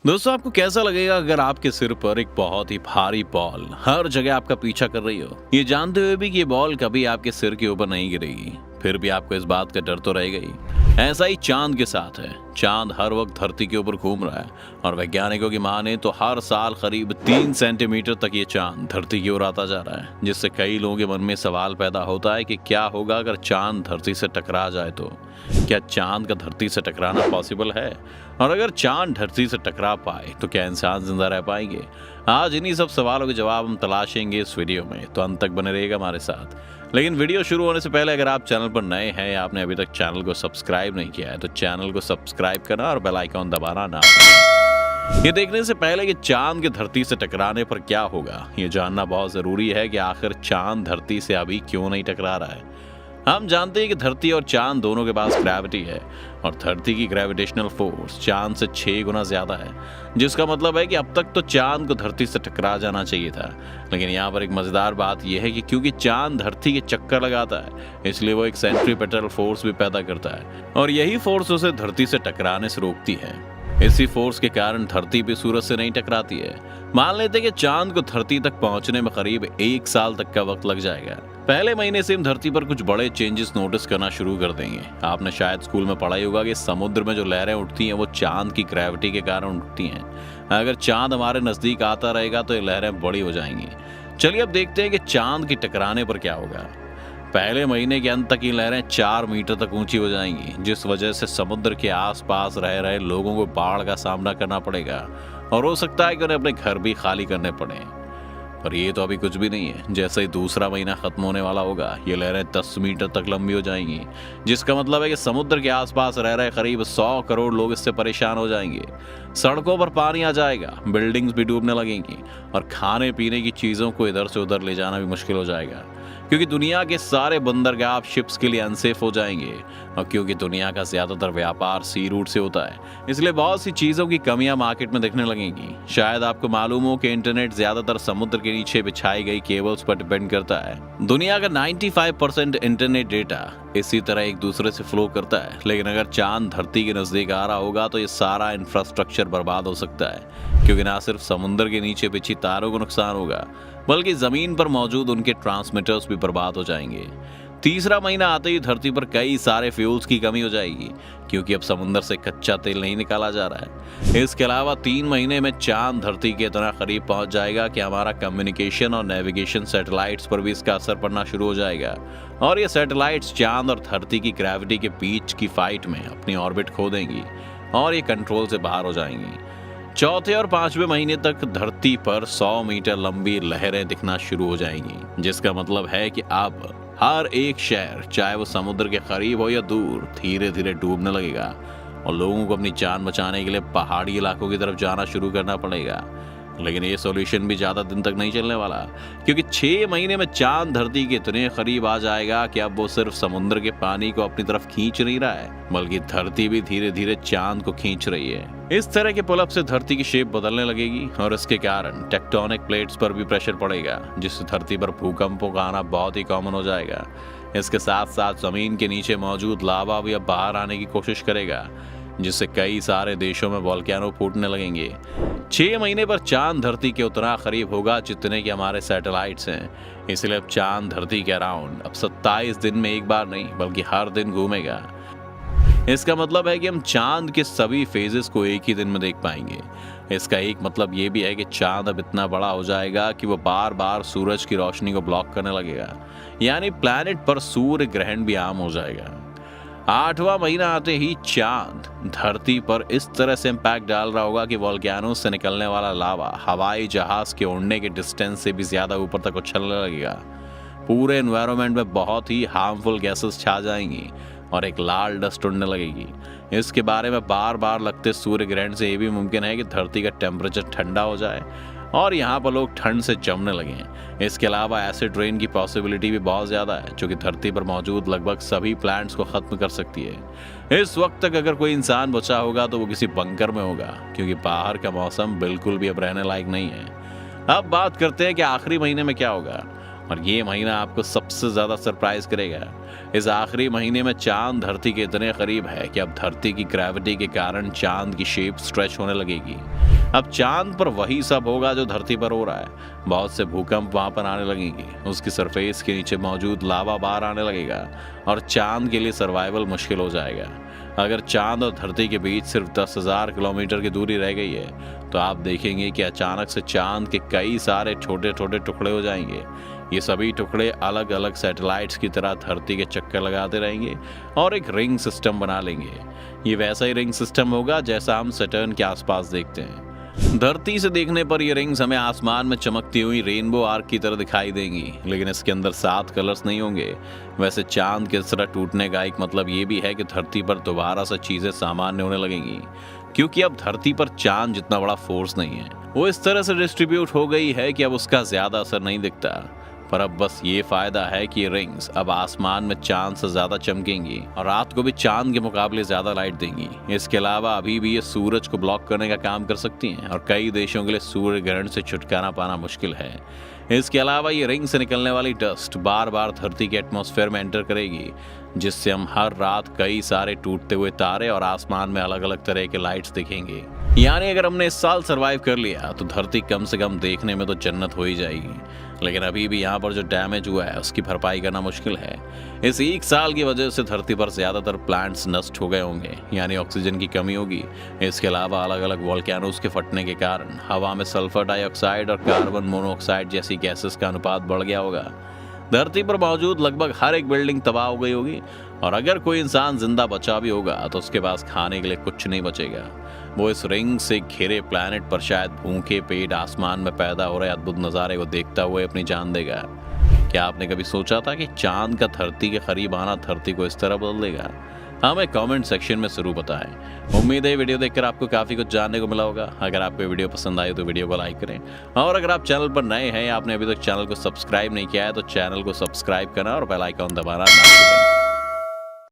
दोस्तों, आपको कैसा लगेगा अगर आपके सिर पर एक बहुत ही भारी बॉल हर जगह आपका पीछा कर रही हो, ये जानते हुए भी कि ये बॉल कभी आपके सिर के ऊपर नहीं गिरेगी, फिर भी आपको इस बात का डर तो रहेगा ही। ऐसा ही चांद के साथ है। चांद हर वक्त धरती के ऊपर घूम रहा है और वैज्ञानिकों की माने तो हर साल करीब 3 सेंटीमीटर तक ये चांद धरती की ओर आता जा रहा है, जिससे कई लोगों के मन में सवाल पैदा होता है कि क्या होगा अगर चांद धरती से टकरा जाए तो। क्या चांद का धरती से टकराना पॉसिबल है? और अगर चांद धरती से टकरा पाए तो क्या इंसान जिंदा रह पाएंगे? आज इन्हीं सब सवालों के जवाब हम तलाशेंगे इस वीडियो में, तो अंत तक बने रहिएगा हमारे साथ। लेकिन वीडियो शुरू होने से पहले अगर आप चैनल पर नए हैं या आपने अभी तक चैनल को सब्सक्राइब नहीं किया है तो चैनल को सब्सक्राइब करना और बेल आइकॉन दबाना ना भूलें। ये देखने से पहले कि चांद के धरती से टकराने पर क्या होगा, ये जानना बहुत जरूरी है कि आखिर चांद धरती से अभी क्यों नहीं टकरा रहा है। हम जानते हैं कि धरती और चांद दोनों के पास ग्रेविटी है और धरती की ग्रेविटेशनल फोर्स चांद से 6 गुना ज्यादा है, जिसका मतलब है कि अब तक तो चांद को धरती से टकरा जाना चाहिए था। लेकिन यहाँ पर एक मजेदार बात यह है कि क्योंकि चांद धरती के चक्कर लगाता है, इसलिए वो एक सेंट्रीपेटल फोर्स भी पैदा करता है और यही फोर्स उसे धरती से टकराने से रोकती है। इसी फोर्स के कारण धरती भी सूरज से नहीं टकराती है। मान लेते हैं कि चांद को धरती तक पहुंचने में करीब 1 साल तक का वक्त लग जाएगा। पहले महीने से हम धरती पर कुछ बड़े चेंजेस नोटिस करना शुरू कर देंगे। आपने शायद स्कूल में पढ़ा ही होगा कि समुद्र में जो लहरें उठती हैं वो चांद की ग्रेविटी के कारण उठती हैं। अगर चांद हमारे नजदीक आता रहेगा तो ये लहरें बड़ी हो जाएंगी। चलिए अब देखते हैं कि चांद की टकराने पर क्या होगा। पहले महीने के अंत तक ये लहरें 4 मीटर तक ऊंची हो जाएंगी, जिस वजह से समुद्र के आसपास रह रहे लोगों को बाढ़ का सामना करना पड़ेगा और हो सकता है कि उन्हें अपने घर भी खाली करने पड़े। पर ये तो अभी कुछ भी नहीं है। जैसे ही दूसरा महीना खत्म होने वाला होगा, ये लहरें 10 मीटर तक लंबी हो जाएंगी, जिसका मतलब है कि समुद्र के आसपास रह रहे करीब 100 करोड़ लोग इससे परेशान हो जाएंगे। सड़कों पर पानी आ जाएगा, बिल्डिंग्स भी डूबने लगेंगी और खाने पीने की चीजों को इधर से उधर ले जाना भी मुश्किल हो जाएगा, क्योंकि दुनिया के सारे बंदरगाह शिप्स के लिए अनसेफ हो जाएंगे। और क्योंकि दुनिया का ज्यादातर व्यापार सी रूट से होता है, इसलिए बहुत सी चीजों की कमियां मार्केट में दिखने लगेंगी। शायद आपको मालूम हो कि इंटरनेट ज्यादातर समुद्र के नीचे बिछाई गई केबल्स पर डिपेंड करता है। दुनिया का 95% इंटरनेट डेटा इसी तरह एक दूसरे से फ्लो करता है। लेकिन अगर चांद धरती के नजदीक आ रहा होगा तो ये सारा इंफ्रास्ट्रक्चर बर्बाद हो सकता है, क्योंकि ना सिर्फ समुद्र के नीचे बिछी तारों को नुकसान होगा, बल्कि जमीन पर मौजूद उनके ट्रांसमीटर्स भी बर्बाद हो जाएंगे। तीसरा महीना आते ही धरती पर कई सारे फ्यूल्स की कमी हो जाएगी, क्योंकि अब समुद्र से कच्चा तेल नहीं निकाला जा रहा है। इसके अलावा 3 महीने में चांद धरती के इतना करीब पहुंच जाएगा कि हमारा कम्युनिकेशन और नेविगेशन सैटेलाइट्स पर भी इसका असर पड़ना शुरू हो जाएगा और ये सैटेलाइट्स चांद और धरती की ग्रेविटी के बीच की फाइट में अपनी ऑर्बिट खो देंगी और ये कंट्रोल से बाहर हो जाएंगी। चौथे और 5वें महीने तक धरती पर 100 मीटर लंबी लहरें दिखना शुरू हो जाएंगी, जिसका मतलब है कि अब हर एक शहर, चाहे वो समुद्र के करीब हो या दूर, धीरे धीरे डूबने लगेगा और लोगों को अपनी जान बचाने के लिए पहाड़ी इलाकों की तरफ जाना शुरू करना पड़ेगा। लेकिन ये सॉल्यूशन भी ज्यादा दिन तक नहीं चलने वाला, क्योंकि 6 महीने में चांद धरती के इतने करीब आ जाएगा कि अब वो सिर्फ समुद्र के पानी को अपनी तरफ खींच नहीं रहा है, बल्कि धरती भी धीरे धीरे चांद को खींच रही है। इस तरह के पुल अप से धरती की शेप बदलने लगेगी और इसके कारण टेक्टोनिक प्लेट्स पर भी प्रेशर पड़ेगा, जिससे धरती पर भूकंपों का आना बहुत ही कॉमन हो जाएगा। इसके साथ साथ जमीन के नीचे मौजूद लावा भी अब बाहर आने की कोशिश करेगा, जिससे कई सारे देशों में वोल्केनो फूटने लगेंगे। 6 महीने पर चांद धरती के उतना करीब होगा जितने कि हमारे सैटेलाइट्स हैं, इसलिए अब चांद धरती के अराउंड अब 27 दिन में एक बार नहीं बल्कि हर दिन घूमेगा। इसका मतलब है कि हम चांद के सभी फेजेस को एक ही दिन में देख पाएंगे। इसका एक मतलब ये भी है कि चांद अब इतना बड़ा हो जाएगा कि वो बार बार सूरज की रोशनी को ब्लॉक करने लगेगा, यानी प्लैनेट पर सूर्य ग्रहण भी आम हो जाएगा। 8वां महीना आते ही चांद धरती पर इस तरह से इम्पैक्ट डाल रहा होगा कि वोल्केनो से निकलने वाला लावा हवाई जहाज के उड़ने के डिस्टेंस से भी ज्यादा ऊपर तक उछलने लगेगा। पूरे एनवायरनमेंट में बहुत ही हार्मफुल गैसेस छा जाएंगी और एक लाल डस्ट उड़ने लगेगी। इसके बारे में बार बार लगते सूर्य ग्रहण से ये भी मुमकिन है कि धरती का टेम्परेचर ठंडा हो जाए और यहाँ पर लोग ठंड से जमने लगे। इसके अलावा एसिड रेन की पॉसिबिलिटी भी बहुत ज़्यादा है, जो कि धरती पर मौजूद लगभग सभी प्लांट्स को ख़त्म कर सकती है। इस वक्त तक अगर कोई इंसान बचा होगा तो वो किसी बंकर में होगा, क्योंकि बाहर का मौसम बिल्कुल भी अब रहने लायक नहीं है। अब बात करते हैं कि आखिरी महीने में क्या होगा, और ये महीना आपको सबसे ज़्यादा सरप्राइज करेगा। इस आखिरी महीने में चांद धरती के इतने करीब है कि अब धरती की ग्रेविटी के कारण चांद की शेप स्ट्रेच होने लगेगी। अब चांद पर वही सब होगा जो धरती पर हो रहा है। बहुत से भूकंप वहां पर आने लगेंगे, उसकी सरफेस के नीचे मौजूद लावा बाहर आने लगेगा और चांद के लिए सर्वाइवल मुश्किल हो जाएगा। अगर चांद और धरती के बीच सिर्फ 10,000 किलोमीटर की दूरी रह गई है तो आप देखेंगे कि अचानक से चांद के कई सारे छोटे छोटे टुकड़े हो जाएंगे। ये सभी टुकड़े अलग अलग सैटेलाइट्स की तरह धरती के चक्कर लगाते रहेंगे और एक रिंग सिस्टम बना लेंगे। ये वैसा ही रिंग सिस्टम होगा जैसा हम सैटर्न के आसपास देखते हैं। धरती से देखने पर ये रिंग्स हमें आसमान में चमकती हुई रेनबो आर्क की तरह दिखाई देंगी, लेकिन इसके अंदर 7 कलर्स नहीं होंगे। वैसे चांद के इस तरह टूटने का एक मतलब ये भी है कि धरती पर दोबारा से चीजें सामान्य होने लगेंगी, क्योंकि अब धरती पर चांद जितना बड़ा फोर्स नहीं है। वो इस तरह से डिस्ट्रीब्यूट हो गई है कि अब उसका ज्यादा असर नहीं दिखता। पर अब बस ये फायदा है कि ये रिंग्स अब आसमान में चांद से ज्यादा चमकेंगी और रात को भी चांद के मुकाबले ज्यादा लाइट देंगी। इसके अलावा अभी भी ये सूरज को ब्लॉक करने का काम कर सकती हैं और कई देशों के लिए सूर्य ग्रहण से छुटकारा पाना मुश्किल है। इसके अलावा ये रिंग से निकलने वाली डस्ट बार बार धरती के एटमॉस्फेयर में एंटर करेगी, जिससे हम हर रात कई सारे टूटते हुए तारे और आसमान में अलग अलग तरह के लाइट्स दिखेंगे। यानी अगर हमने इस साल सरवाइव कर लिया तो धरती कम से कम देखने में तो जन्नत हो ही जाएगी, लेकिन अभी भी यहाँ पर जो डैमेज हुआ है उसकी भरपाई करना मुश्किल है। इस एक साल की वजह से धरती पर ज्यादातर प्लांट्स नष्ट हो गए होंगे, यानी ऑक्सीजन की कमी होगी। इसके अलावा अलग अलग वोल्केनोज के फटने के कारण हवा में सल्फर डाइऑक्साइड और कार्बन मोनोऑक्साइड जैसी गैसेस का अनुपात बढ़ गया होगा। धरती पर मौजूद लगभग हर एक बिल्डिंग तबाह हो गई होगी और अगर कोई इंसान जिंदा बचा भी होगा तो उसके पास खाने के लिए कुछ नहीं बचेगा। वो इस रिंग से घिरे प्लैनेट पर शायद भूखे पेट आसमान में पैदा हो रहे अद्भुत नज़ारे को देखता हुए अपनी जान देगा। क्या आपने कभी सोचा था कि चांद का धरती के करीब आना धरती को इस तरह बदल देगा? हमें कमेंट सेक्शन में जरूर बताएं। उम्मीद है वीडियो देखकर आपको काफ़ी कुछ जानने को मिला होगा। अगर आपको वीडियो पसंद आई तो वीडियो को लाइक करें और अगर आप चैनल पर नए हैं या आपने अभी तक चैनल को सब्सक्राइब नहीं किया है तो चैनल को सब्सक्राइब करना और बेल आइकॉन दबाना ना भूलें।